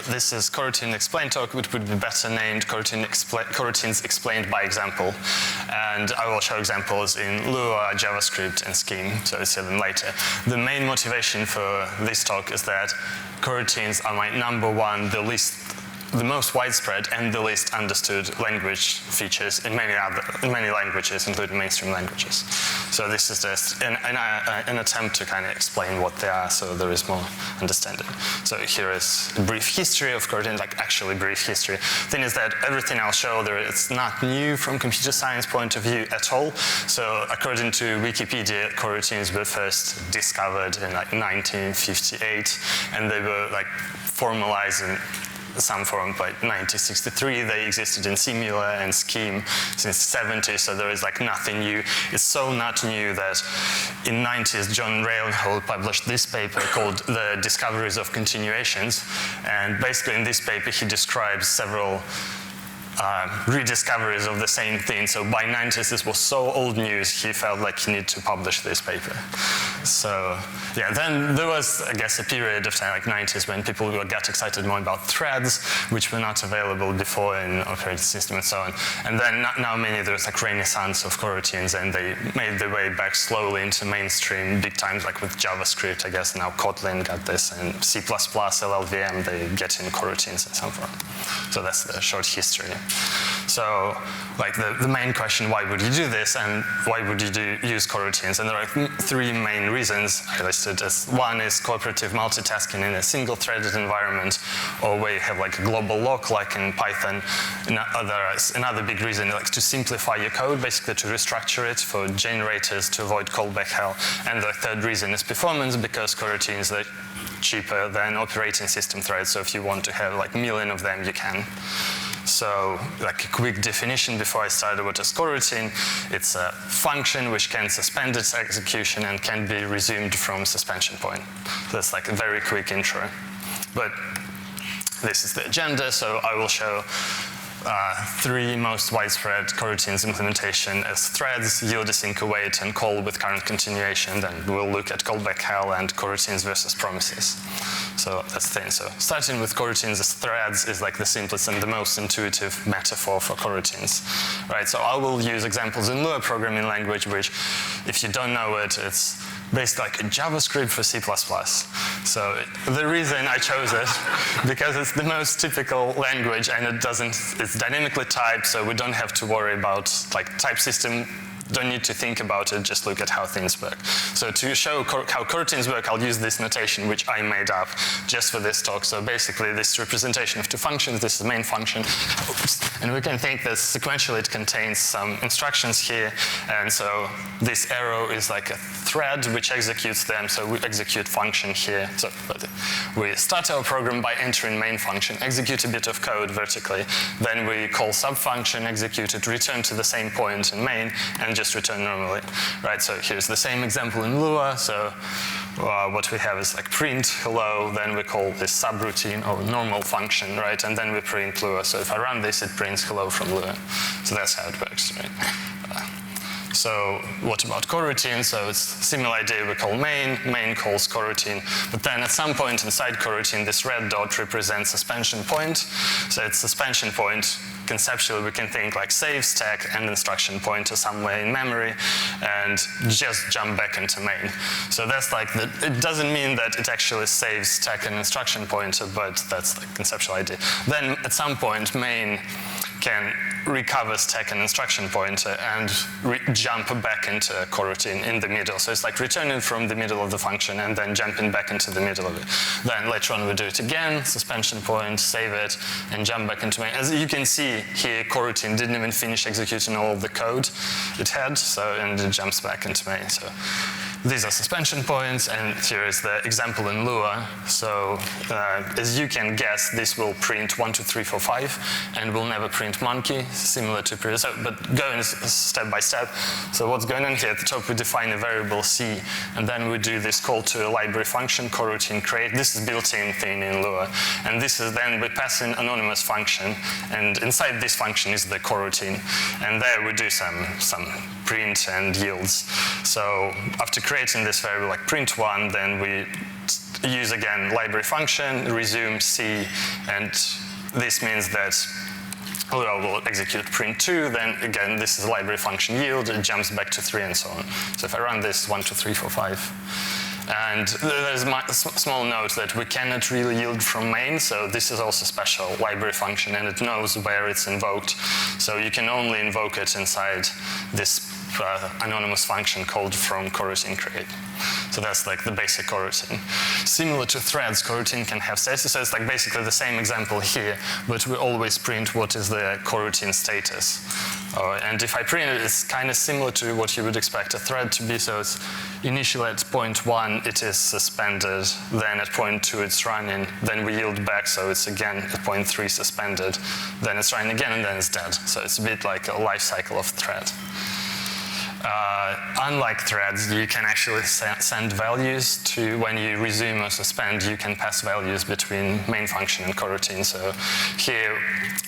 this is Coroutine Explain Talk, which would be better named Coroutines Explained by Example. And I will show examples in Lua, JavaScript, and Scheme, so you'll see them later. The main motivation for this talk is that coroutines are my number one, the most widespread and the least understood language features in many languages, including mainstream languages. So this is just an attempt to kind of explain what they are, so there is more understanding. So here is a brief history of coroutines, like actually brief history. Thing is that everything I'll show there, it's not new from computer science point of view at all. So according to Wikipedia, coroutines were first discovered in like 1958, and they were like formalized in some form by 1963. They existed in Simula and Scheme since the 70s, so there is like nothing new. It's so not new that in the 90s, John Railhold published this paper called The Discoveries of Continuations, and basically in this paper he describes several rediscoveries of the same thing. So by 90s, this was so old news, he felt like he needed to publish this paper. So yeah, then there was, I guess, a period of time, like 90s, when people got excited more about threads, which were not available before in operating system and so on. And then now there's like renaissance of coroutines, and they made their way back slowly into mainstream big times, like with JavaScript, I guess. Now Kotlin got this, and C++, LLVM, they get in coroutines and so forth. So that's the short history. So, like the main question, why would you do this, and why would you use coroutines? And there are three main reasons I listed. As one is cooperative multitasking in a single-threaded environment, or where you have like a global lock, like in Python. Another big reason is like to simplify your code, basically to restructure it for generators to avoid callback hell. And the third reason is performance, because coroutines are cheaper than operating system threads. So if you want to have like a million of them, you can. So, like a quick definition before I started what is coroutine. It's a function which can suspend its execution and can be resumed from suspension point. So that's like a very quick intro. But this is the agenda, so I will show three most widespread coroutines implementation as threads, yield async await, and call with current continuation. Then we'll look at callback hell and coroutines versus promises. So that's the thing. So starting with coroutines as threads is like the simplest and the most intuitive metaphor for coroutines, right? So I will use examples in Lua programming language, which, if you don't know it, it's basically like a JavaScript for C++. So the reason I chose it, because it's the most typical language, and it's dynamically typed, so we don't have to worry about like type system. Don't need to think about it, just look at how things work. So to show how coroutines work, I'll use this notation, which I made up just for this talk. So basically, this representation of two functions, this is the main function. Oops. And we can think that sequentially it contains some instructions here. And so this arrow is like a thread which executes them. So we execute function here. So we start our program by entering main function, execute a bit of code vertically. Then we call subfunction, execute it, return to the same point in main, and just return normally, right? So here's the same example in Lua. So what we have is like print hello, then we call this subroutine or normal function, right? And then we print Lua. So if I run this, it prints hello from Lua. So that's how it works, right? So what about coroutine? So it's similar idea. We call main calls coroutine. But then at some point inside coroutine, this red dot represents suspension point. So it's suspension point. Conceptually, we can think like save, stack, and instruction pointer somewhere in memory, and just jump back into main. So that's like it doesn't mean that it actually saves stack and instruction pointer, but that's the conceptual idea. Then at some point, main can recover stack and instruction pointer and jump back into coroutine in the middle. So it's like returning from the middle of the function and then jumping back into the middle of it. Then later on we do it again, suspension point, save it, and jump back into main. As you can see here, coroutine didn't even finish executing all of the code it had, and it jumps back into main. So these are suspension points, and here is the example in Lua. So as you can guess, this will print 1, 2, 3, 4, 5, and will never print monkey, similar to previous, but going step by step. So what's going on here, at the top we define a variable C, and then we do this call to a library function, coroutine create. This is built-in thing in Lua. And this is then we pass in anonymous function, and inside this function is the coroutine. And there we do some print and yields. So after creating this variable like print1, then we use again library function, resume C, and this means that Lua will execute print2, then again this is a library function yield, it jumps back to 3 and so on. So if I run this 1, 2, 3, 4, 5. And there's a small note that we cannot really yield from main, so this is also a special library function and it knows where it's invoked. So you can only invoke it inside this anonymous function called from coroutine create. So that's like the basic coroutine. Similar to threads, coroutine can have status, so it's like basically the same example here, but we always print what is the coroutine status. And if I print it, it's kind of similar to what you would expect a thread to be, so it's initially at point 1 it is suspended, then at point 2 it's running, then we yield back, so it's again at point 3 suspended, then it's running again and then it's dead. So it's a bit like a life cycle of thread. Unlike threads, you can actually send values to, when you resume or suspend, you can pass values between main function and coroutine. So here,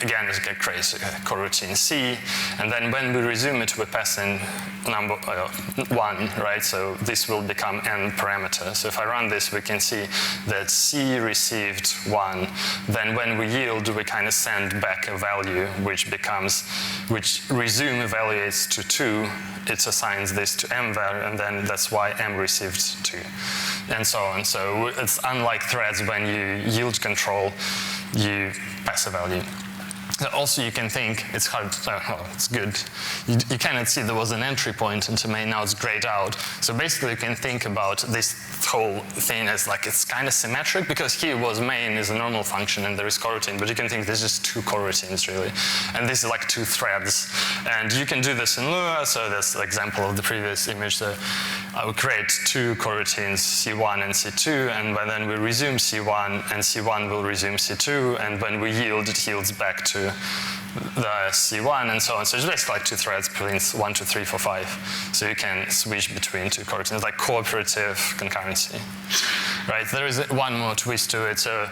again, it's a crazy coroutine C, and then when we resume it, we pass in number 1, right? So this will become n parameter. So if I run this, we can see that C received 1. Then when we yield, we kind of send back a value, which resume evaluates to 2. It assigns this to m var, and then that's why m received 2, and so on. So it's unlike threads, when you yield control, you pass a value. Also, you can think, it's hard, it's good. You cannot see there was an entry point into main, now it's grayed out. So basically you can think about this whole thing as like, it's kind of symmetric, because here was main is a normal function and there is coroutine, but you can think there's just 2 coroutines really. And this is like 2 threads. And you can do this in Lua, so that's the example of the previous image. So I would create 2 coroutines, C1 and C2, and then we resume C1, and C1 will resume C2, and when we yield, it yields back to the C1 and so on. So it's basically like 2 threads, prints 1, 2, 3, 4, 5. So you can switch between 2 coroutines, like cooperative concurrency. Right? There is one more twist to it. So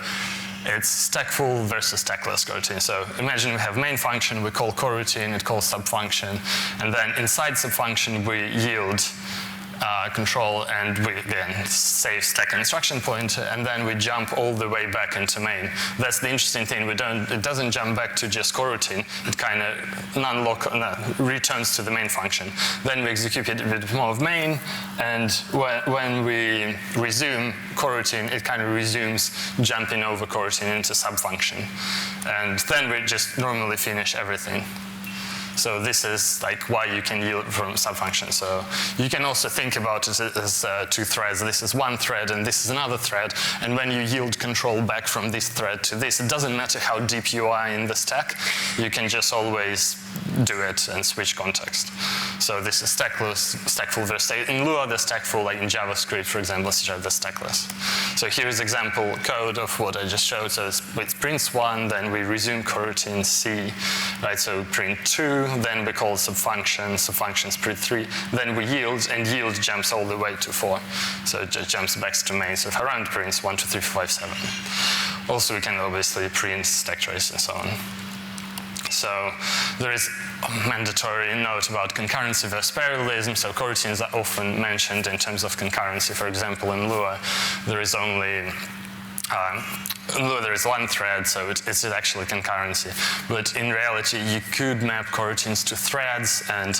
it's stackful versus stackless coroutine. So imagine we have main function, we call coroutine, it calls subfunction, and then inside subfunction we yield control, and we again save stack instruction pointer, and then we jump all the way back into main. That's the interesting thing. It doesn't jump back to just coroutine. It kind of returns to the main function. Then we execute a bit more of main, and when we resume coroutine, it kind of resumes jumping over coroutine into subfunction, and then we just normally finish everything. So this is like why you can yield from subfunction. So you can also think about it as 2 threads. This is one thread and this is another thread. And when you yield control back from this thread to this, it doesn't matter how deep you are in the stack. You can just always do it and switch context. So this is stackful versus in Lua, the stackful, like in JavaScript, for example, the stackless. So here's example code of what I just showed. So it prints 1, then we resume coroutine C, right? So print 2. Then we call subfunctions print 3, then we yield, and yield jumps all the way to 4. So it just jumps back to main. So if I run prints 1, 2, 3, 4, 5, 7. Also we can obviously print stack trace and so on. So there is a mandatory note about concurrency versus parallelism. So coroutines are often mentioned in terms of concurrency. For example, in Lua, there is only in Lua there is one thread, so it's actually concurrency. But in reality, you could map coroutines to threads, and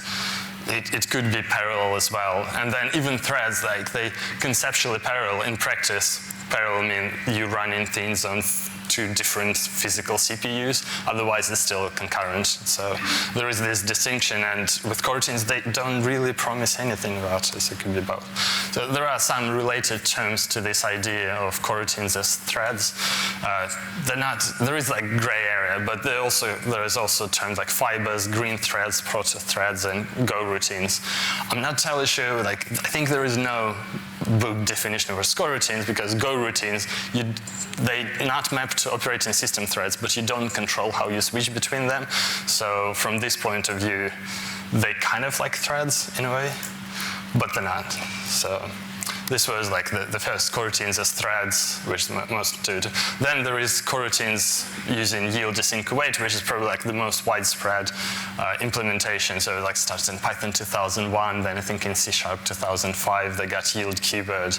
it could be parallel as well. And then even threads, like they conceptually parallel. In practice, parallel mean you running things on 2 different physical CPUs, otherwise it's still concurrent. So there is this distinction, and with coroutines they don't really promise anything about it, so it could be both. So there are some related terms to this idea of coroutines as threads. There is like gray area, but there is also terms like fibers, green threads, proto threads, and Go routines. I'm not totally sure, I think there is no book definition of coroutines, because Go routines, they not map to operating system threads, but you don't control how you switch between them. So from this point of view, they kind of like threads in a way, but they're not. So This was like the first coroutines as threads, which most do. Then there is coroutines using yield async await, which is probably like the most widespread implementation. So it like started in Python 2001, then I think in C# 2005 they got yield keyword,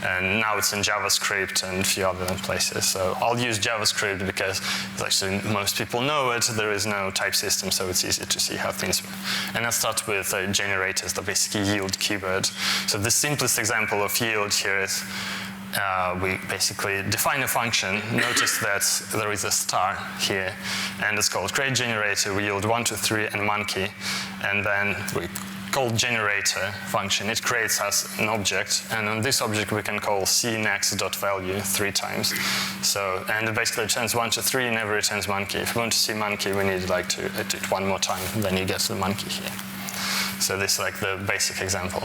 and now it's in JavaScript and a few other places. So I'll use JavaScript because actually most people know it. There is no type system, so it's easy to see how things work. And I'll start with generators, the basically yield keyword. So the simplest example of yield here is we basically define a function. Notice that there is a star here, and it's called create generator. We yield 1, 2, 3, and monkey, and then we call generator function. It creates us an object, and on this object we can call cNext.value 3 times. So, and it basically returns 1, 2, 3, never returns monkey. If we want to see monkey, we need like to do it one more time, then you get the monkey here. So this is like the basic example.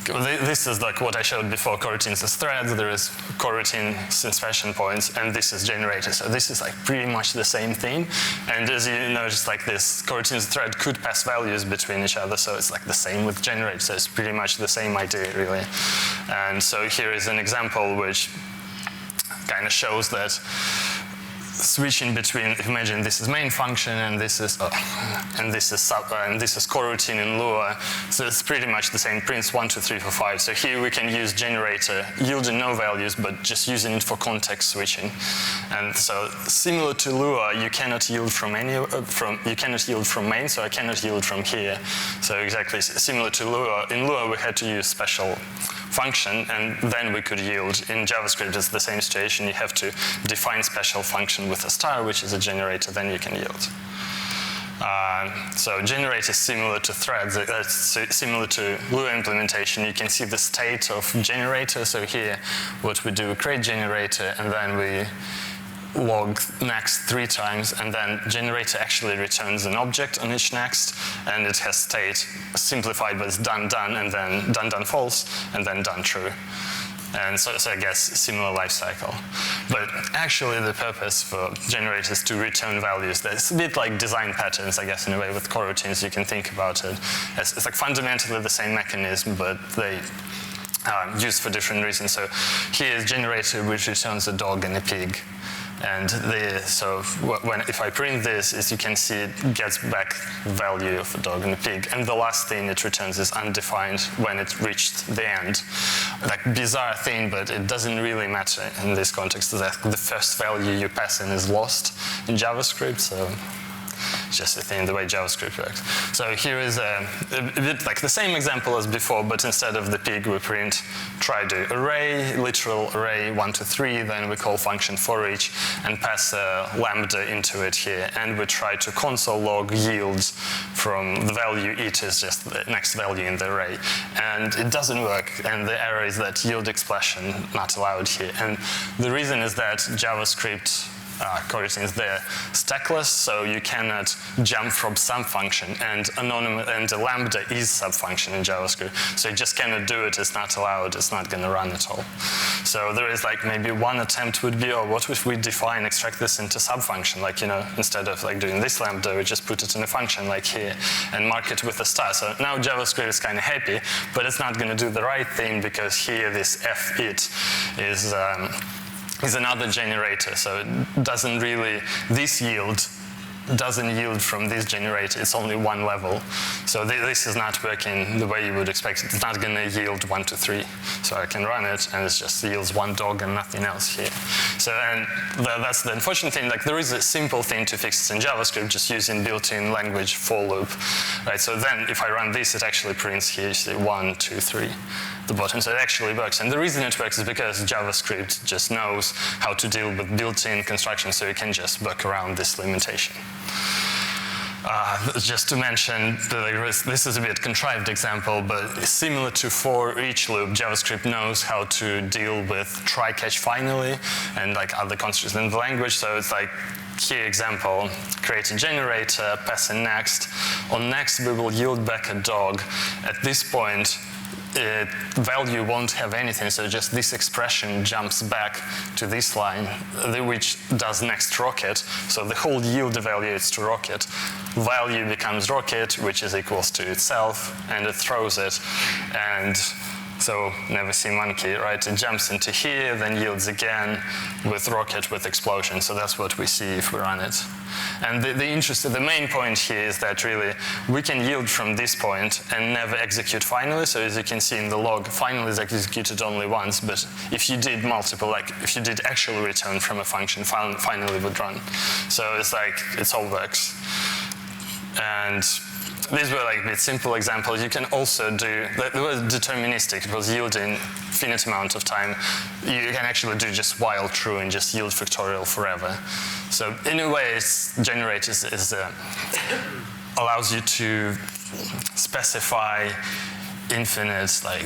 This is like what I showed before, coroutines as threads. There is coroutine suspension points, and this is generator. So this is like pretty much the same thing. And as you notice, like this coroutines thread could pass values between each other, so it's like the same with generator. So it's pretty much the same idea, really. And so here is an example which kind of shows that switching between, if you imagine this is main function and this is coroutine in Lua, so it's pretty much the same, prints 1, 2, 3, 4, 5. So here we can use generator, yielding no values, but just using it for context switching. And so similar to Lua, you cannot yield from you cannot yield from main, so I cannot yield from here. So exactly similar to Lua. In Lua we had to use special function, and then we could yield. In JavaScript, it's the same situation. You have to define special function with a star, which is a generator, then you can yield. So generator is similar to threads. That's similar to Lua implementation. You can see the state of generator. So here, what we do, we create generator, and then we log next 3 times, and then generator actually returns an object on each next, and it has state simplified, but it's done, and then done, false, and then done, true. And so I guess similar life cycle. But actually the purpose for generators is to return values. That's a bit like design patterns, I guess, in a way. With coroutines, you can think about it. It's like fundamentally the same mechanism, but they used for different reasons. So here is generator, which returns a dog and a pig. And if I print this, as you can see, it gets back value of a dog and a pig. And the last thing it returns is undefined when it reached the end. Like bizarre thing, but it doesn't really matter in this context. That the first value you pass in is lost in JavaScript. So it's just a thing, the way JavaScript works. So here is a bit like the same example as before, but instead of the pig, we print try to array, literal array 1 to 3, then we call function for each and pass a lambda into it here, and we try to console log yields from the value it is just the next value in the array. And it doesn't work, and the error is that yield expression not allowed here. And the reason is that JavaScript coroutines, they're stackless, so you cannot jump from some function, and the lambda is sub-function in JavaScript, so you just cannot do it. It's not allowed. It's not going to run at all. So there is like maybe one attempt would be, oh, what if we extract this into sub-function? Like, instead of like doing this lambda, we just put it in a function like here and mark it with a star. So now JavaScript is kind of happy, but it's not going to do the right thing, because here this f-it is another generator, so it doesn't really, this yield doesn't yield from this generator. It's only one level. So this is not working the way you would expect it. It's not going to yield 1 to 3. So I can run it, and it just yields one dog and nothing else here. So, and that's the unfortunate thing. Like, there is a simple thing to fix this in JavaScript, just using built-in language for loop, right? So then if I run this, it actually prints here, you see 1, 2, 3, the bottom. So it actually works. And the reason it works is because JavaScript just knows how to deal with built-in construction, so you can just work around this limitation. Just to mention, this is a bit contrived example, but similar to for each loop, JavaScript knows how to deal with try catch finally and like other constructs in the language. So it's like, here example, create a generator, pass in next. On next, we will yield back a dog. At this point, value won't have anything, so just this expression jumps back to this line, which does next rocket. So the whole yield evaluates to rocket. Value becomes rocket, which is equals to itself, and it throws it. And so never see monkey, right? It jumps into here, then yields again with rocket with explosion. So that's what we see if we run it. And the main point here is that really we can yield from this point and never execute finally. So as you can see in the log, final is executed only once. But if you did multiple, like if you did actual return from a function, finally would run. So it's like it all works. And these were like a bit simple examples. You can also do, it was deterministic, it was yielding finite amount of time. You can actually do just while true and just yield factorial forever. So in a way, generators allows you to specify infinite, like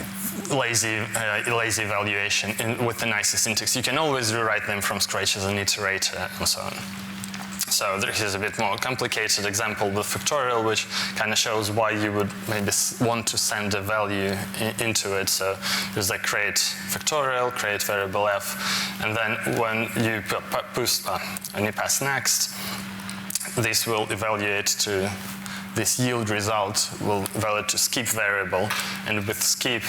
lazy evaluation with the nicest syntax. You can always rewrite them from scratch as an iterator and so on. So here's a bit more complicated example with factorial, which kind of shows why you would maybe want to send a value into it. So there's like create factorial, create variable f, and then when you pass next, this will evaluate to this yield result will evaluate to skip variable, and with skip,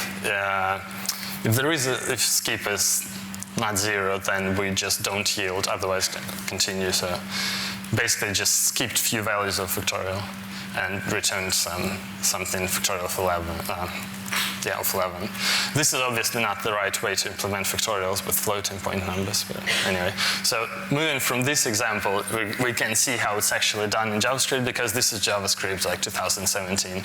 if skip is not 0, then we just don't yield, otherwise continue. So basically just skipped few values of factorial and returned something factorial of 11. Of 11. This is obviously not the right way to implement factorials with floating point numbers, but anyway. So moving from this example, we can see how it's actually done in JavaScript, because this is JavaScript like 2017,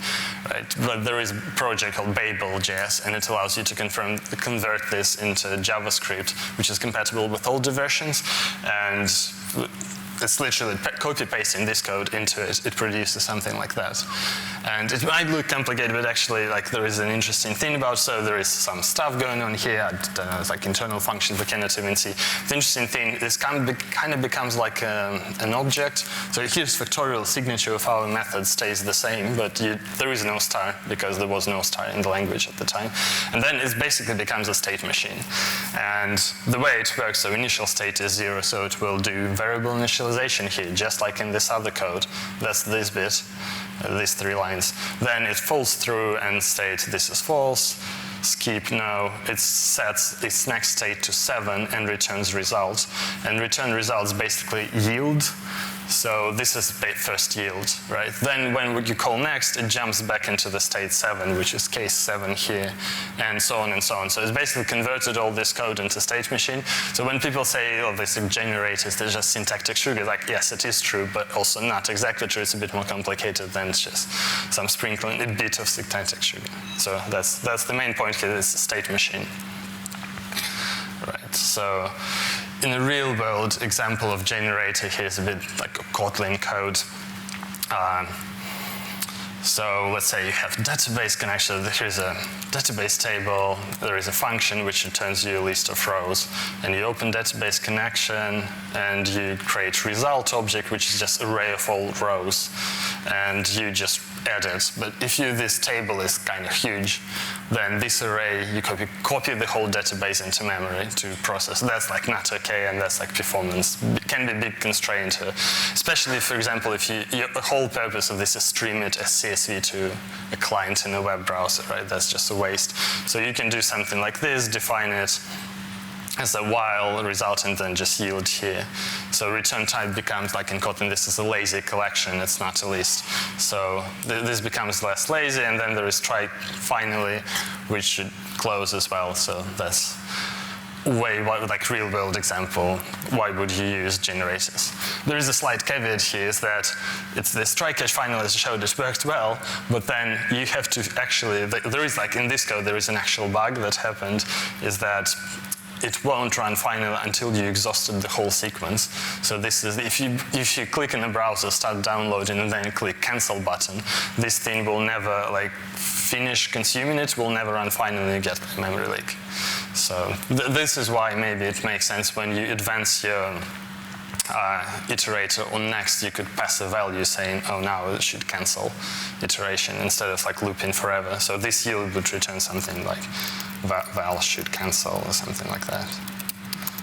right? But there is a project called Babel.js, and it allows you to convert this into JavaScript, which is compatible with older versions, and it's literally copy-pasting this code into it. It produces something like that. And it might look complicated, but actually, like, there is an interesting thing about it. So there is some stuff going on here. I don't know, it's like internal functions we cannot even see. The interesting thing is kind of becomes like an object. So here's factorial signature of our method stays the same, but there is no star because there was no star in the language at the time. And then it basically becomes a state machine. And the way it works, so initial state is 0, so it will do variable initialization here, just like in this other code. That's this bit, these 3 lines. Then it folds through and states this is false, skip no, it sets its next state to 7 and returns results. And return results basically yield. So this is first yield, right? Then when you call next, it jumps back into the state 7, which is case 7 here, and so on and so on. So it's basically converted all this code into state machine. So when people say, oh, these generators, they're just syntactic sugar, like, yes, it is true, but also not exactly true. It's a bit more complicated than it's just some sprinkling, a bit of syntactic sugar. So that's the main point here, is state machine. Right, so in a real-world example of generator, here's a bit like a Kotlin code. So let's say you have database connection. Here's a database table. There is a function which returns you a list of rows. And you open database connection, and you create result object, which is just array of all rows. And you just add it. But if this table is kind of huge, then this array, you copy the whole database into memory to process. That's like not okay, and that's like performance. Can be a big constraint, especially, for example, if the whole purpose of this is stream it as CSV to a client in a web browser, right? That's just a waste. So you can do something like this, define it as a while result, and then just yield here. So return type becomes, like in Kotlin, this is a lazy collection, it's not a list. So this becomes less lazy, and then there is try finally, which should close as well. So that's like real world example, why would you use generators? There is a slight caveat here, is that it's this try catch finally showed it worked well, but then you have to actually, there is like in this code, there is an actual bug that happened, is that it won't run final until you exhausted the whole sequence. So this is, if you click in the browser, start downloading, and then click cancel button, this thing will never like finish consuming it, will never run final, and you get a memory leak. So this is why maybe it makes sense when you advance your iterator on next, you could pass a value saying, oh, now it should cancel iteration instead of like looping forever. So this yield would return something like val should cancel or something like that.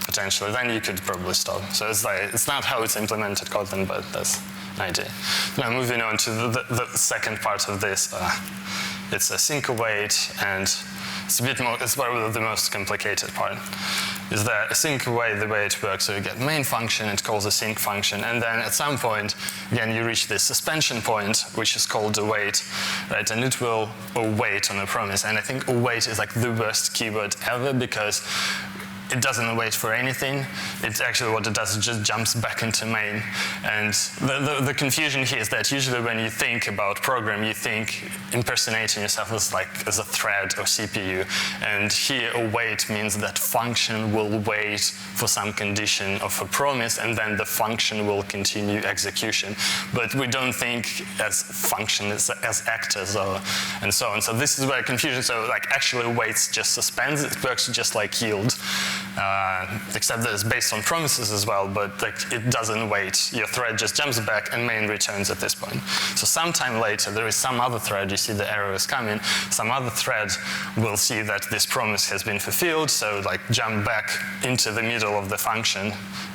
Potentially, then you could probably stop. So it's not how it's implemented Kotlin, but that's an idea. Now moving on to the second part of this, it's async await, and it's a bit more, it's probably the most complicated part. Is that async await, the way it works, so you get main function, it calls async function, and then at some point, again, you reach this suspension point, which is called await, right? And it will await on a promise. And I think await is like the worst keyword ever, because it doesn't wait for anything. It's actually what it does, it just jumps back into main. And the confusion here is that usually when you think about program, you think impersonating yourself as a thread or CPU. And here await means that function will wait for some condition of a promise, and then the function will continue execution. But we don't think as function as actors and so on. So this is where confusion, so like actually awaits just suspends, it works just like yield. Except that it's based on promises as well, but like it doesn't wait. Your thread just jumps back and main returns at this point. So sometime later, there is some other thread, you see the error is coming, some other thread will see that this promise has been fulfilled, so like jump back into the middle of the function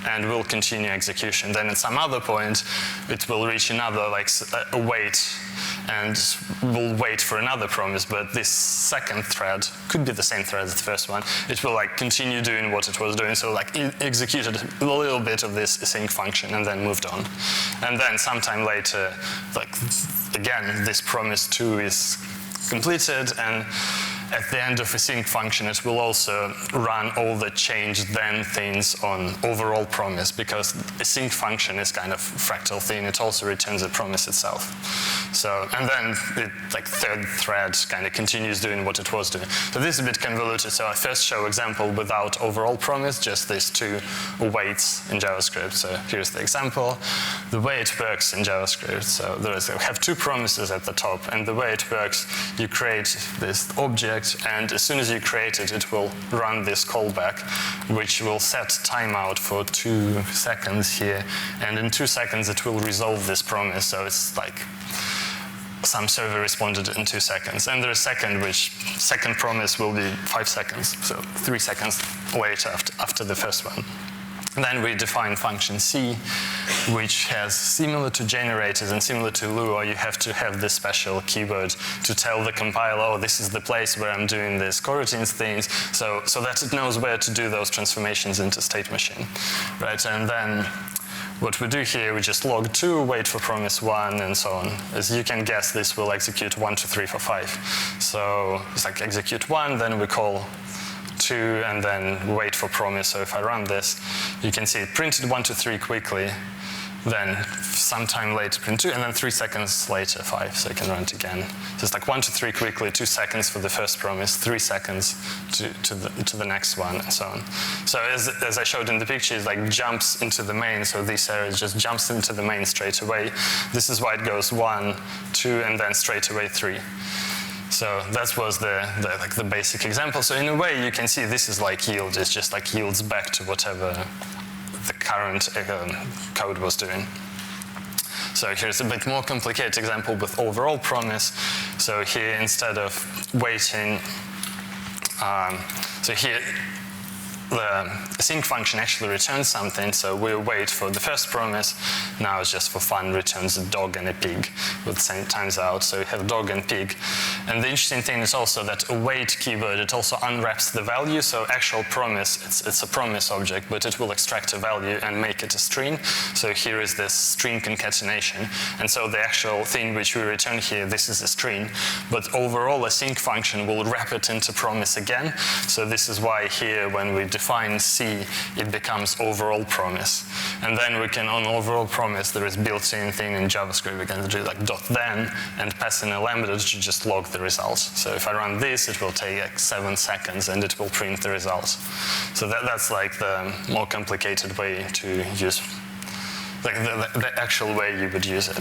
and will continue execution. Then at some other point, it will reach another like await, and will wait for another promise, but this second thread could be the same thread as the first one. It will like continue doing what it was doing, so like it executed a little bit of this async function and then moved on. And then sometime later, like again, this promise 2 is completed, and at the end of async function, it will also run all the change then things on overall promise, because async function is kind of fractal thing. It also returns a promise itself. So, and then it, like third thread kind of continues doing what it was doing. So this is a bit convoluted. So I first show example without overall promise, just these 2 awaits in JavaScript. So here's the example. The way it works in JavaScript, so we have 2 promises at the top, and the way it works, you create this object, and as soon as you create it, it will run this callback, which will set timeout for 2 seconds here, and in 2 seconds it will resolve this promise. So it's like some server responded in 2 seconds, and the second promise will be 5 seconds, so 3 seconds later after the first one. Then we define function C, which has, similar to generators and similar to Lua, you have to have this special keyword to tell the compiler, oh, this is the place where I'm doing this coroutines things, so that it knows where to do those transformations into state machine, right? And then what we do here, we just log 2, wait for promise 1, and so on. As you can guess, this will execute 1, 2, 3, 4, 5. So it's like execute 1, then we call 2, and then wait for promise. So if I run this, you can see it printed 1, 2, 3 quickly, then sometime later print 2, and then 3 seconds later 5, so you can run it again. So it's like 1, 2, 3 quickly, 2 seconds for the first promise, 3 seconds to the next one, and so on. So as I showed in the picture, it like jumps into the main, so this error just jumps into the main straight away. This is why it goes 1, 2, and then straight away 3. So that was the basic example. So in a way, you can see this is like yield. It's just like yields back to whatever the current code was doing. So here's a bit more complicated example with overall promise. So here, instead of waiting, so here the async function actually returns something, so we'll wait for the first promise. Now it's just for fun, returns a dog and a pig with the same times out, so we have dog and pig. And the interesting thing is also that await keyword, it also unwraps the value, so actual promise, it's a promise object, but it will extract a value and make it a string. So here is this string concatenation, and so the actual thing which we return here, this is a string, but overall async function will wrap it into promise again. So this is why here, when we define C, it becomes overall promise. And then we can, on overall promise, there is built-in thing in JavaScript, we can do like .then and pass in a lambda to just log the result. So if I run this, it will take like 7 seconds and it will print the result. So that's like the more complicated way to use, like the actual way you would use it.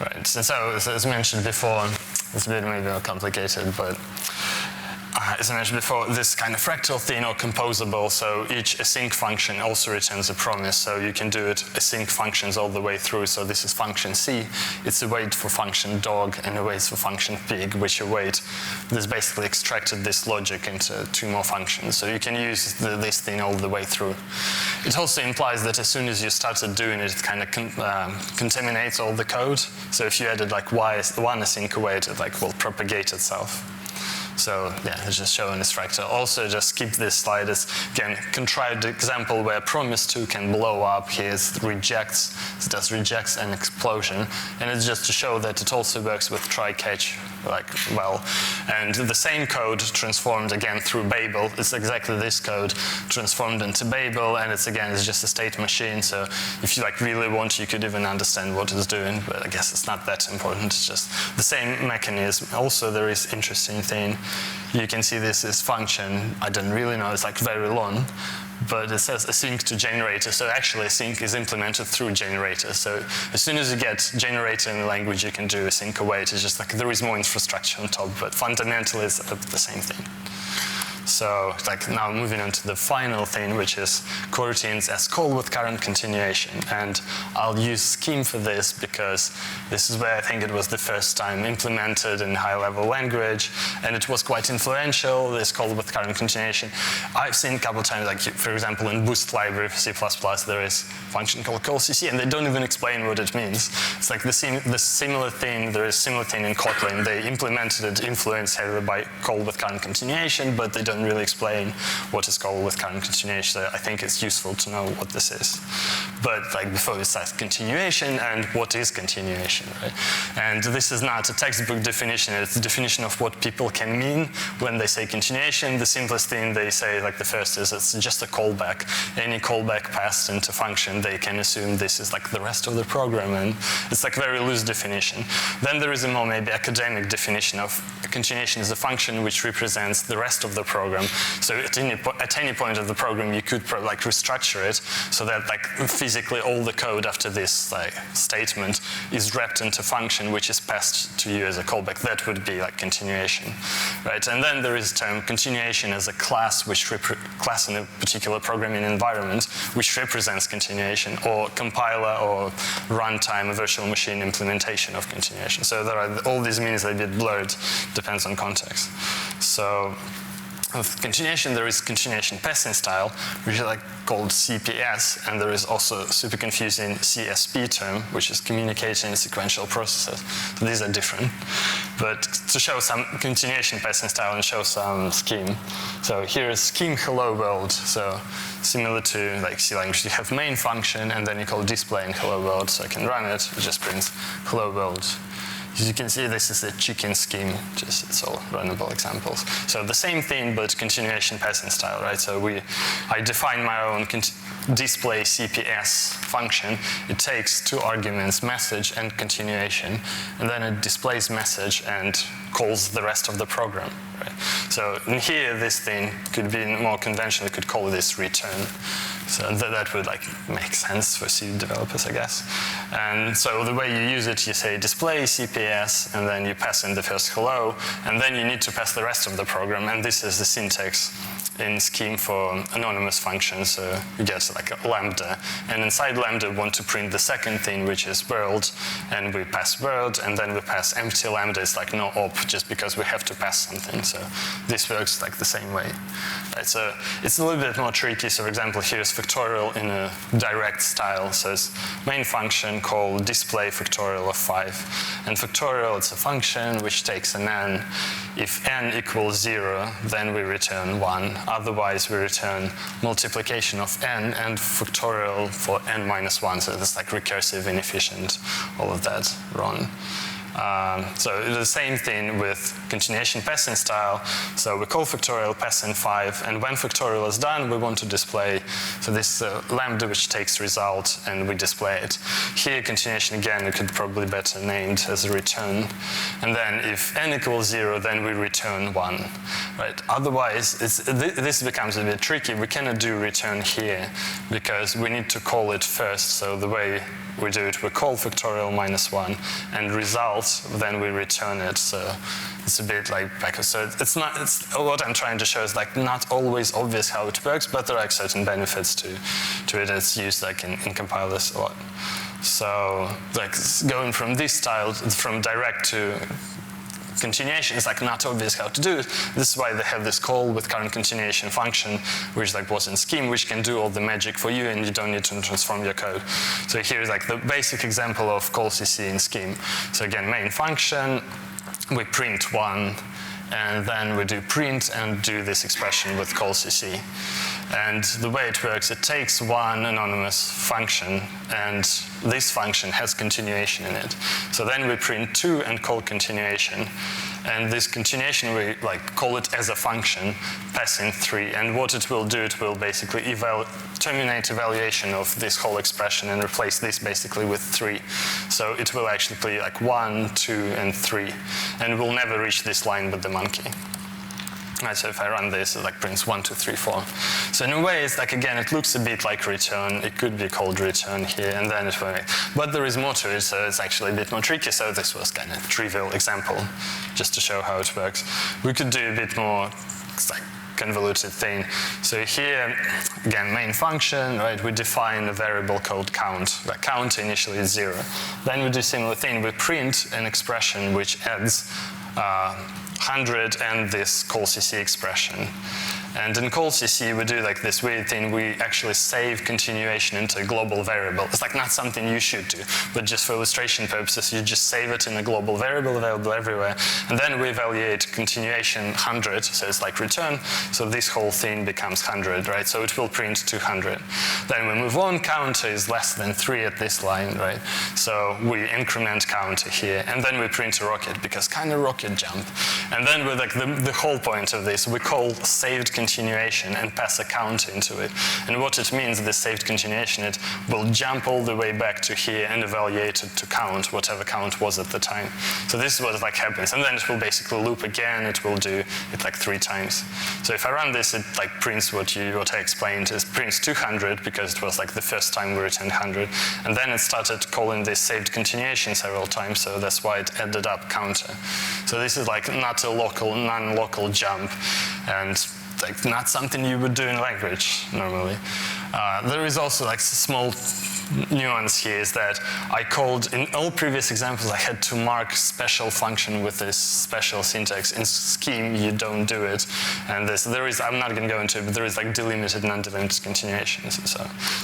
Right. And so as mentioned before, it's a bit maybe more complicated, but as I mentioned before, this kind of fractal thing or composable, so each async function also returns a promise, so you can do it async functions all the way through. So this is function C, it's a wait for function dog and a wait for function pig, which await. This basically extracted this logic into 2 more functions, so you can use this thing all the way through. It also implies that as soon as you started doing it, it kind of contaminates all the code. So if you added like one async await, it like will propagate itself. So yeah, it's just showing this fractal. Also, just skip this slide. It's again contrived example where promise 2 can blow up. Here it rejects, it does rejects an explosion, and it's just to show that it also works with try catch like well. And the same code transformed again through Babel. It's exactly this code transformed into Babel, and it's just a state machine. So if you like really want, you could even understand what it's doing. But I guess it's not that important. It's just the same mechanism. Also, there is interesting thing. You can see this is function. I don't really know. It's like very long. But it says async to generator, so actually async is implemented through generator. So as soon as you get generator in the language, you can do async await. It's just like there is more infrastructure on top, but fundamentally it's the same thing. So like now moving on to the final thing, which is coroutines as call with current continuation. And I'll use scheme for this because this is where I think it was the first time implemented in high-level language, and it was quite influential, this call with current continuation. I've seen a couple of times, like for example in Boost library for C++, there is function called callcc, and they don't even explain what it means. It's like the similar thing, there is similar thing in Kotlin. They implemented it, influenced heavily by call with current continuation, but they don't really explain what is called with current continuation. So I think it's useful to know what this is. But like before we start continuation, and what is continuation, right? And this is not a textbook definition, it's a definition of what people can mean when they say continuation. The simplest thing they say, like the first is it's just a callback. Any callback passed into function, they can assume this is like the rest of the program, and it's like very loose definition. Then there is a more maybe academic definition of continuation is a function which represents the rest of the program. So at any point of the program, you could like restructure it so that like physically all the code after this like statement is wrapped into function which is passed to you as a callback. That would be like continuation, right? And then there is term continuation as a class, class in a particular programming environment, which represents continuation, or compiler or runtime, a virtual machine implementation of continuation. So there are all these meanings that are a bit blurred, depends on context. So with continuation, there is continuation passing style, which is like called CPS, and there is also super confusing CSP term, which is communicating sequential processes. So these are different. But to show some continuation passing style and show some scheme. So here is scheme hello world. So similar to like C language, you have main function, and then you call display in hello world. So I can run it, it just prints hello world. As you can see, this is a chicken scheme, just it's all runnable examples. So the same thing, but continuation passing style, right? So I define my own display CPS function. It takes 2 arguments, message and continuation, and then it displays message and calls the rest of the program, right? So in here, this thing could be more conventional. You could call this return. So that would like make sense for C developers, I guess. And so the way you use it, you say display CPS, and then you pass in the first hello, and then you need to pass the rest of the program. And this is the syntax in scheme for anonymous functions. So you get like a lambda, and inside lambda we want to print the second thing, which is world, and we pass world, and then we pass empty lambda. It's like no op, just because we have to pass something. So this works like the same way. Right, so it's a little bit more tricky. So for example, here's factorial in a direct style. So it's main function called display factorial of 5. And factorial, it's a function which takes an n. If n equals 0, then we return 1. Otherwise, we return multiplication of n and factorial for n minus 1. So it's like recursive, inefficient, all of that wrong. So the same thing with continuation passing style. So we call factorial passing 5, and when factorial is done, we want to display. So this lambda which takes result, and we display it. Here, continuation again, we could probably better named as a return. And then if n equals 0, then we return 1. Right? Otherwise, this becomes a bit tricky. We cannot do return here because we need to call it first. So the way we do it, we call factorial -1 and result, then we return it. So it's a bit like backwards. So it's not. What I'm trying to show is like not always obvious how it works, but there are like certain benefits to it. It's used like in compilers a lot. So like going from this style, from direct to continuation, is like not obvious how to do it. This is why they have this call with current continuation function, which like was in Scheme, which can do all the magic for you, and you don't need to transform your code. So here's like the basic example of call CC in Scheme. So again, main function, we print 1, and then we do print and do this expression with call CC. And the way it works, it takes one anonymous function, and this function has continuation in it. So then we print 2 and call continuation. And this continuation, we like call it as a function, passing 3. And what it will do, it will basically terminate evaluation of this whole expression and replace this basically with 3. So it will actually play like 1, 2, and 3. And we'll never reach this line with the monkey. Right, so if I run this, it like prints 1, 2, 3, 4. So in a way, it's like, again, it looks a bit like return. It could be called return here, and then it will make. But there is more to it, so it's actually a bit more tricky. So this was kind of a trivial example, just to show how it works. We could do a bit more, like, convoluted thing. So here, again, main function, right? We define a variable called count. The count initially is 0. Then we do similar thing. We print an expression which adds 100 and this call CC expression. And in call CC, we do like this weird thing. We actually save continuation into a global variable. It's like not something you should do, but just for illustration purposes, you just save it in a global variable available everywhere. And then we evaluate continuation 100, so it's like return. So this whole thing becomes 100, right? So it will print 200. Then we move on. Counter is less than 3 at this line, right? So we increment counter here, and then we print a rocket because kind of rocket jump. And then with like the whole point of this, we call saved continuation and pass a count into it. And what it means, this saved continuation, it will jump all the way back to here and evaluate it to count whatever count was at the time. So this is what like happens. And then it will basically loop again. It will do it like 3 times. So if I run this, it like prints what I explained. It prints 200 because it was like the first time we returned 100. And then it started calling this saved continuation several times. So that's why it ended up counter. So this is like not a local, non-local jump, and like not something you would do in language normally. There is also like small nuance here is that I called, in all previous examples, I had to mark special function with this special syntax. In Scheme, you don't do it. And there is, I'm not going to go into it, but there is like delimited, non-delimited continuations.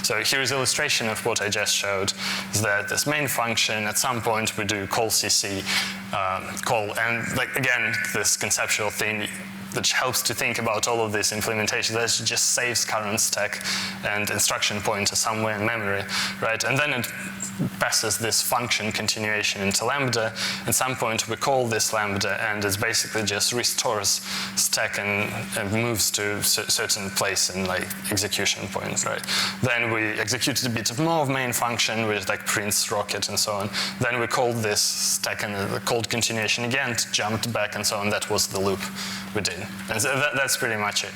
So here's illustration of what I just showed, is that this main function, at some point we do call CC, call, and like again, this conceptual thing, which helps to think about all of this implementation. That just saves current stack and instruction pointer somewhere in memory, right? And then it passes this function continuation into lambda. At some point, we call this lambda, and it basically just restores stack and moves to a certain place in like execution point, right? Then we execute a bit more of main function, which like prints rocket and so on. Then we called this stack and called continuation again, jumped back and so on. That was the loop we did. And so that's pretty much it.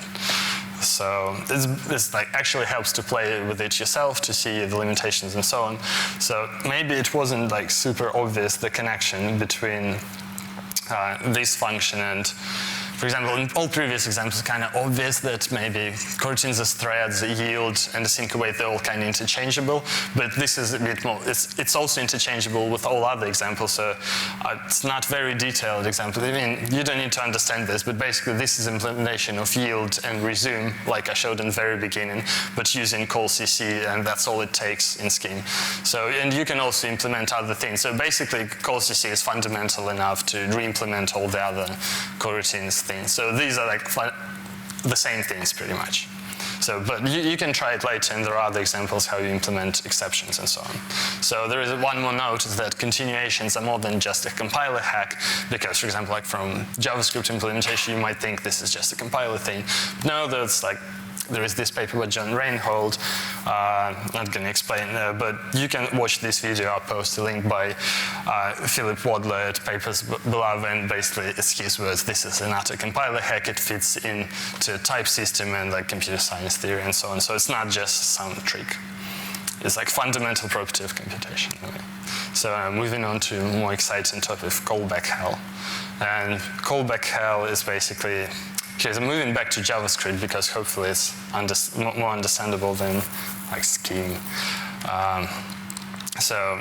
So this like actually helps to play with it yourself to see the limitations and so on. So maybe it wasn't like super obvious, the connection between this function and, for example, in all previous examples, it's kind of obvious that maybe coroutines as threads, yield, and async await, they're all kind of interchangeable. But this is a bit more, it's also interchangeable with all other examples. So it's not very detailed example. I mean, you don't need to understand this, but basically this is implementation of yield and resume, like I showed in the very beginning, but using call CC, and that's all it takes in Scheme. So, and you can also implement other things. So basically, call CC is fundamental enough to re-implement all the other coroutines. So these are like the same things pretty much. So, but you can try it later, and there are other examples how you implement exceptions and so on. So there is one more note, is that continuations are more than just a compiler hack, because, for example, like from JavaScript implementation, you might think this is just a compiler thing. No, that's like, there is this paper by John Reinhold, not going to explain, but you can watch this video. I'll post a link by Philip Wadler at Papers Below, and basically it's his words. This is an utter compiler hack. It fits into type system and like computer science theory and so on. So it's not just some trick. It's like fundamental property of computation. So moving on to a more exciting topic, callback hell. And callback hell is basically, okay, so moving back to JavaScript because hopefully it's more understandable than like scheme. So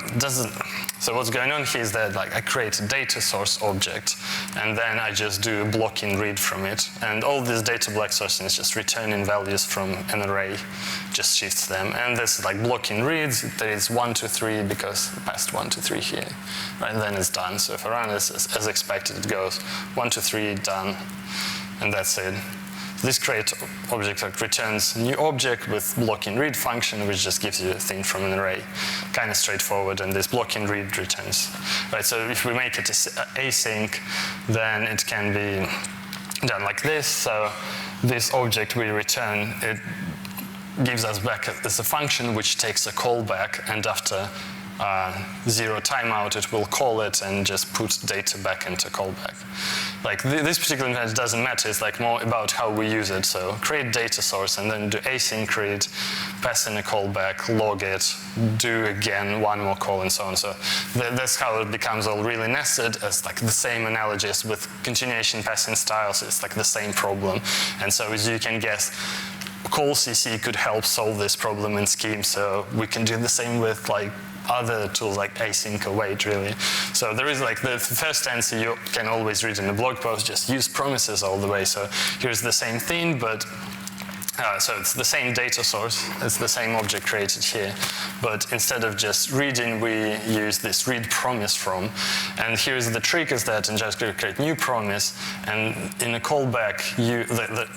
what's going on here is that like I create a data source object, and then I just do a blocking read from it, and all this data block sourcing is just returning values from an array, just shifts them, and this like blocking reads. There is 1, 2, 3 because I passed 1, 2, 3 here, right? And then it's done. So if I run this as expected, it goes 1, 2, 3 done, and that's it. This create object like returns new object with blocking read function, which just gives you a thing from an array. Kind of straightforward, and this blocking read returns. Right, so if we make it async, then it can be done like this. So this object we return, it gives us back as a function which takes a callback, and after 0 timeout, it will call it and just put data back into callback. Like this particular method doesn't matter, it's like more about how we use it. So create data source and then do async read, pass in a callback, log it, do again one more call and so on. So that's how it becomes all really nested, as like the same analogy as with continuation passing styles. It's like the same problem. And so as you can guess, call CC could help solve this problem in Scheme. So we can do the same with like other tools like async await, really. So there is like the first answer you can always read in a blog post, just use promises all the way. So here's the same thing, but so it's the same data source, it's the same object created here, but instead of just reading, we use this read promise from. And here's the trick, is that in JavaScript you create new promise, and in a callback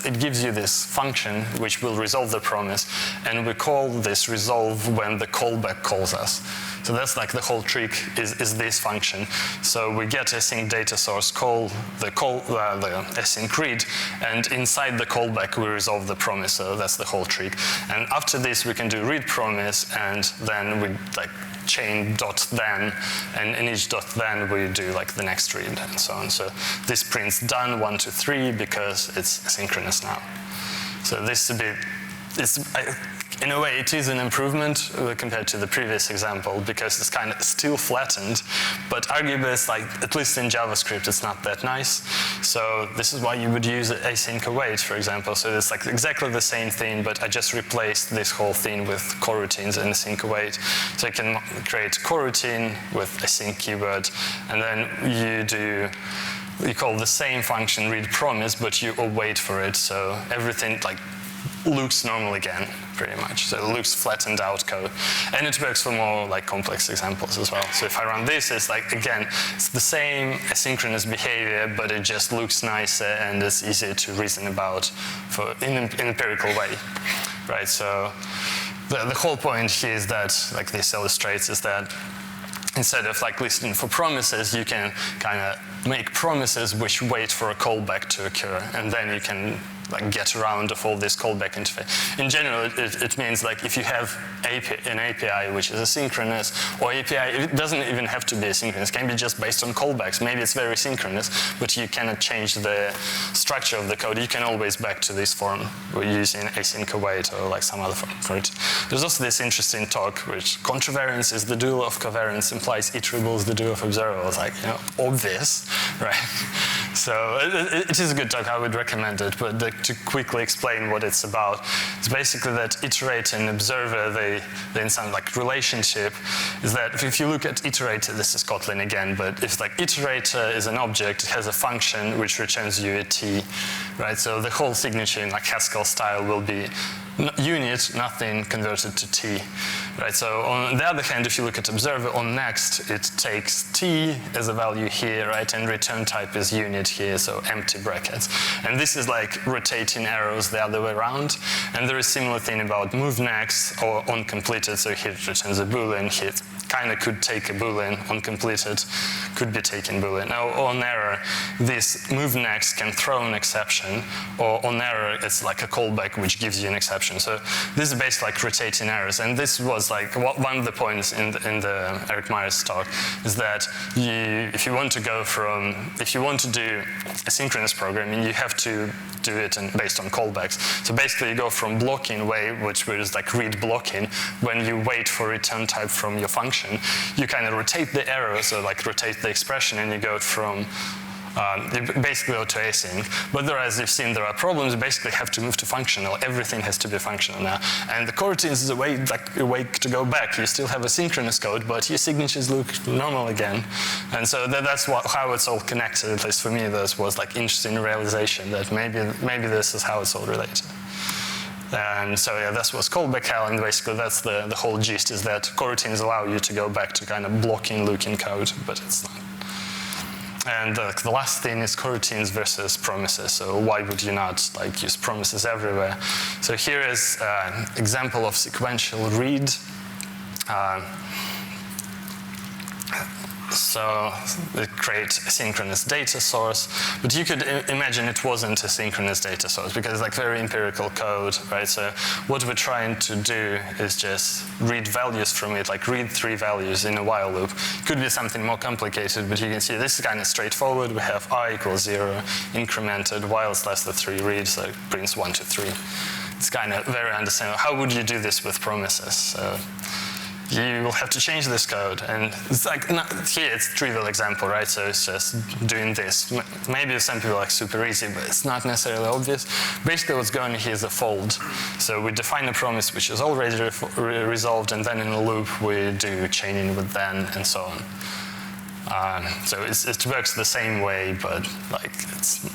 it gives you this function which will resolve the promise, and we call this resolve when the callback calls us. So that's like the whole trick is this function. So we get async data source, call the async read, and inside the callback we resolve the promise. So that's the whole trick. And after this we can do read promise, and then we like chain dot then, and in each dot then we do like the next read and so on. So this prints done 1, 2, 3 because it's asynchronous now. So this is a bit, in a way, it is an improvement compared to the previous example because it's kind of still flattened, but arguably it's like, at least in JavaScript, it's not that nice. So this is why you would use async await, for example. So it's like exactly the same thing, but I just replaced this whole thing with coroutines and async await. So you can create coroutine with async keyword, and then you call the same function read promise, but you await for it. So everything like looks normal again, pretty much. So it looks flattened out code. And it works for more like complex examples as well. So if I run this, it's like, again, it's the same asynchronous behavior, but it just looks nicer and it's easier to reason about in an empirical way, right? So the whole point here is that, like this illustrates, is that instead of like listening for promises, you can kind of make promises which wait for a callback to occur, and then you can like get around of all this callback interface. In general, it means like if you have an API which is asynchronous, or API, it doesn't even have to be asynchronous, it can be just based on callbacks. Maybe it's very synchronous, but you cannot change the structure of the code. You can always back to this form using async await or like some other form for it. There's also this interesting talk which contravariance is the dual of covariance, implies iterable is the dual of observable. It's like, obvious, right? So it is a good talk, I would recommend it, but to quickly explain what it's about, it's basically that iterator and observer, they in some like relationship, is that if you look at iterator, this is Kotlin again, but if like iterator is an object, it has a function which returns you a t, right? So the whole signature in like Haskell style will be unit, nothing converted to t, right? So on the other hand, if you look at observer on next, it takes t as a value here, right? And return type is unit here, so empty brackets. And this is like rotating arrows the other way around. And there is similar thing about move next or onCompleted. So here it returns a boolean, here it kind of could take a boolean, onCompleted could be taking boolean. Now on error, this move next can throw an exception, or on error, it's like a callback which gives you an exception. So this is basically like rotating errors. And this was like one of the points in the Eric Meyer's talk, is that if you want to do asynchronous programming, you have to do it based on callbacks. So basically you go from blocking way, which was like read blocking, when you wait for return type from your function, function, you kind of rotate the arrow, so like rotate the expression, and you go from you basically go to async. But there, as you've seen, there are problems. You basically have to move to functional. Everything has to be functional now. And the coroutines is a way to go back. You still have asynchronous code, but your signatures look normal again. And so that's how it's all connected. At least for me, this was like interesting realization that maybe this is how it's all related. And so yeah, this was Callback, and basically that's the whole gist, is that coroutines allow you to go back to kind of blocking looking code, but it's not. And the last thing is coroutines versus promises. So why would you not like use promises everywhere? So here is an example of sequential read. So it creates a synchronous data source, but you could imagine it wasn't a synchronous data source because it's like very empirical code, right? So what we're trying to do is just read values from it, like read 3 values in a while loop. It could be something more complicated, but you can see this is kind of straightforward. We have I equals 0, incremented, while it's less than 3 read, so it prints 1 to 3. It's kind of very understandable. How would you do this with promises? So you will have to change this code, and it's like, here it's a trivial example, right? So it's just doing this. Maybe some people are like super easy, but it's not necessarily obvious. Basically what's going on here is a fold. So we define a promise which is already resolved, and then in a loop we do chaining with then and so on. So it works the same way, but like it's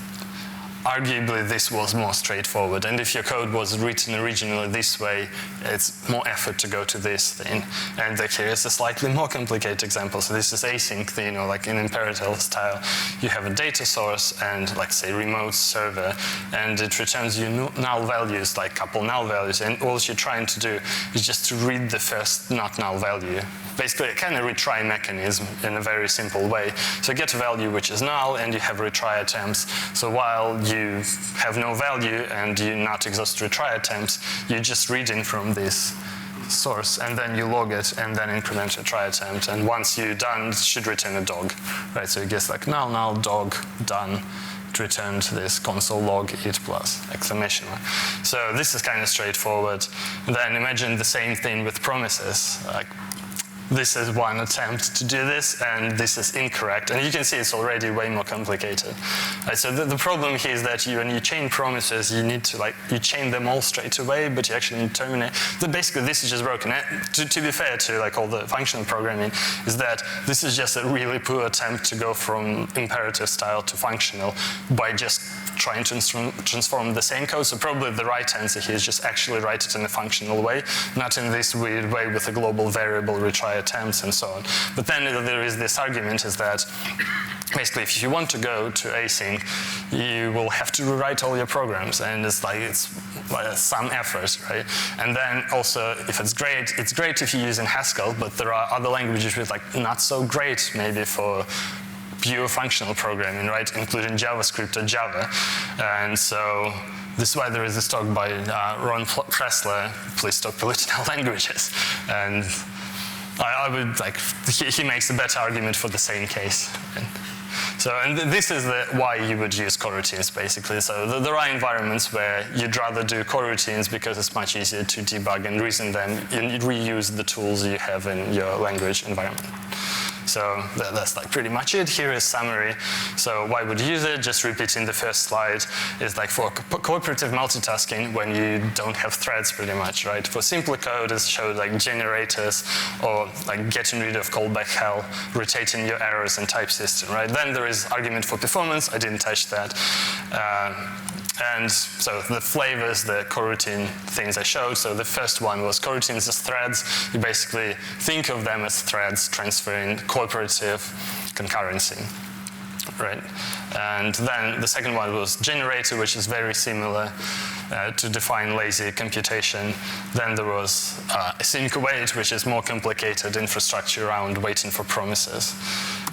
arguably this was more straightforward. And if your code was written originally this way, it's more effort to go to this thing. And here is a slightly more complicated example. So this is async, you know, like in imperative style. You have a data source and like say remote server, and it returns you null values, like couple null values. And all you're trying to do is just to read the first not null value. Basically a kind of retry mechanism in a very simple way. So you get a value which is null, and you have retry attempts. So while you have no value and you not exhaust retry attempts, you just read in from this source, and then you log it, and then increment retry attempt. And once you're done, it should return a dog, right? So it gets like null, null, dog, done. It returned this console log it plus exclamation mark. So this is kind of straightforward. And then imagine the same thing with promises. Like, this is one attempt to do this, and this is incorrect. And you can see it's already way more complicated. Right, so the problem here is that when you chain promises, you need to you chain them all straight away, but you actually need to terminate. Basically, this is just broken. To be fair to all the functional programming, is that this is just a really poor attempt to go from imperative style to functional by just trying to transform the same code. So probably the right answer here is just actually write it in a functional way, not in this weird way with a global variable retry attempts and so on. But then there is this argument is that basically if you want to go to async, you will have to rewrite all your programs, and it's some effort, right? And then also if it's great if you use in Haskell, but there are other languages with not so great maybe for pure functional programming, right? Including JavaScript or Java. And so this is why there is this talk by Ron Pressler, please stop polluting our languages. And I would he makes a better argument for the same case. And this is why you would use coroutines, basically. So there are environments where you'd rather do coroutines because it's much easier to debug and reason them and reuse the tools you have in your language environment. So that's pretty much it. Here is summary. So why would you use it? Just repeating the first slide is for cooperative multitasking when you don't have threads pretty much, right? For simpler code, it shows generators or getting rid of callback hell, rotating your errors and type system, right? Then there is argument for performance. I didn't touch that. And so the flavors, the coroutine things I showed. So the first one was coroutines as threads. You basically think of them as threads transferring cooperative concurrency, right? And then the second one was generator, which is very similar to define lazy computation. Then there was async await, which is more complicated infrastructure around waiting for promises.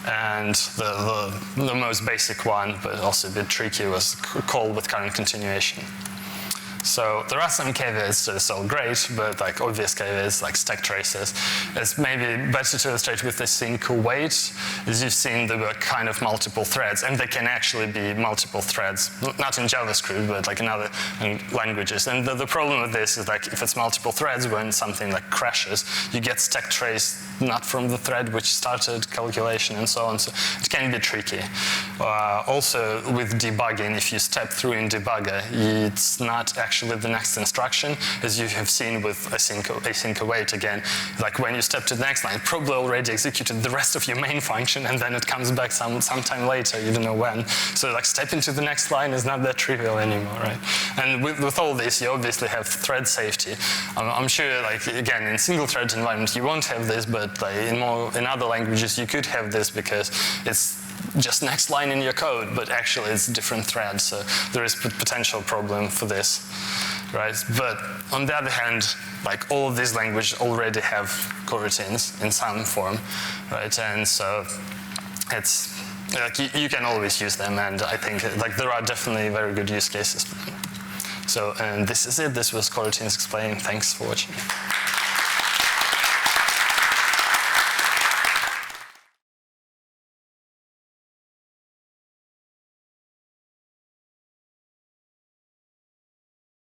And the most basic one, but also a bit tricky, was call with current continuation. So there are some caveats that are still great, but like obvious caveats like stack traces. It's maybe better to illustrate with async await. As you've seen, there were kind of multiple threads, and they can actually be multiple threads, not in JavaScript, but like in other languages. And the problem with this is like if it's multiple threads, when something like crashes, you get stack trace not from the thread which started calculation and so on. So it can be tricky. Also with debugging, if you step through in debugger, it's not actually the next instruction, as you have seen with async await again. Like when you step to the next line, it probably already executed the rest of your main function, and then it comes back sometime later, you don't know when. So like stepping to the next line is not that trivial anymore, right? And with all this, you obviously have thread safety. I'm sure, like again, in single-thread environment, you won't have this, but like in other languages, you could have this because it's just next line in your code, but actually it's different threads, so there is potential problem for this, right? But on the other hand, like all of these languages already have coroutines in some form, right? And so it's like you can always use them, and I think like there are definitely very good use cases for them. So, and this is it. This was Coroutines Explained. Thanks for watching.